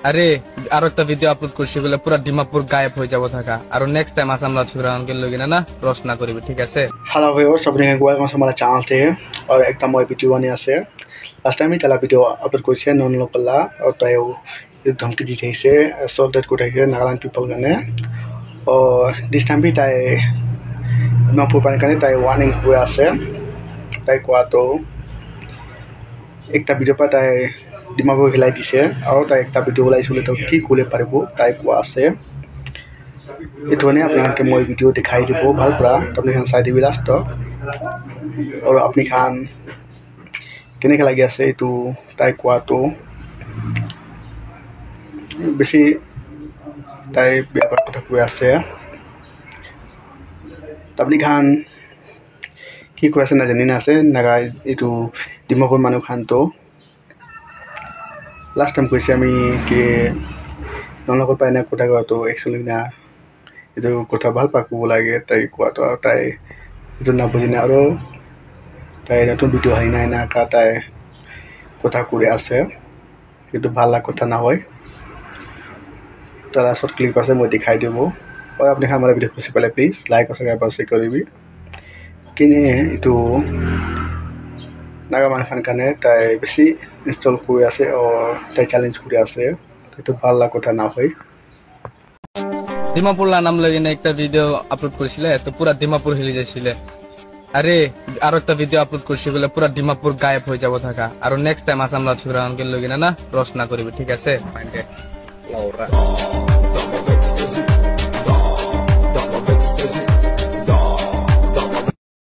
আরে আর একটা video upload করছি বলে পুরা ডিমাপুর গায়েব হয়ে যাব থাকা আর নেক্সট টাইম आसाम ला छुरा उनके लोग ना प्रश्न करिबे ठीक আছে। हेलो व्यूअर्स सबने वेलकम टू हमारा चैनल थे और एकदम মই ভিডিও বানি আছে লাস্ট টাইম তালা ভিডিও আপলোড কৰিছে নন লোকলা और তাই ধমকি দি থৈছে সল্টেড কৰি থৈছে নাগালেণ্ড পিপল কাৰণে और दिस टाइम भी তাই ডিমাপুৰ পানী কাৰণে তাই ওয়াৰ্নিং হৈ আছে তাই কোৱাটো একটা ভিডিও পা তাই ডিমাপুৰ হিলাই দিছে আৰু তাই একটা ভিডিও ওলাইছিলে তো কি ক'লে পাৰিব তাই কোৱা আছে itu ne apnake moi video dikhai dibo bhal pura apni khan sai dibi last to aur apni khan kene ka lagi ase itu tai kwa to beshi tai biabar kotha koi ase apni khan ki koi ase na jani na ase naga itu dimapur manu khan to last time koise ami ke nonlokor paina kotha ko to actually na itu কথা ভাল পাকব লাগে তাই কোৱাটো তাই itu না বুজিনা আৰু তাই নতুন ভিডিও হাই নাই না কা তাই কথা কৰি আছে কিন্তু ভাল কথা না হয় তারা শর্ট ক্লিপ আছে মই দেখাই দেব और আপনি हमारा ভিডিও খুশি পালে প্লিজ লাইক और সাবস্ক্রাইব से কৰিবি কিনে itu নাগা মান খান কানে তাই বেছি ইনস্টল কৰি আছে और তাই চ্যালেঞ্জ কৰি আছে কিন্তু ভাল কথা না হয়। ডিমাপুর নাম লগে একটা ভিডিও আপলোড করছিলে তো পুরা ডিমাপুর হিলে যাইছিলে আরে আর একটা ভিডিও আপলোড করছি বলে পুরা ডিমাপুর গায়েব হয়ে যাব থাকা আর নেক্সট টাইম आसाम ला छुरा उनके लोग ना प्रश्न करिबे ठीक আছে।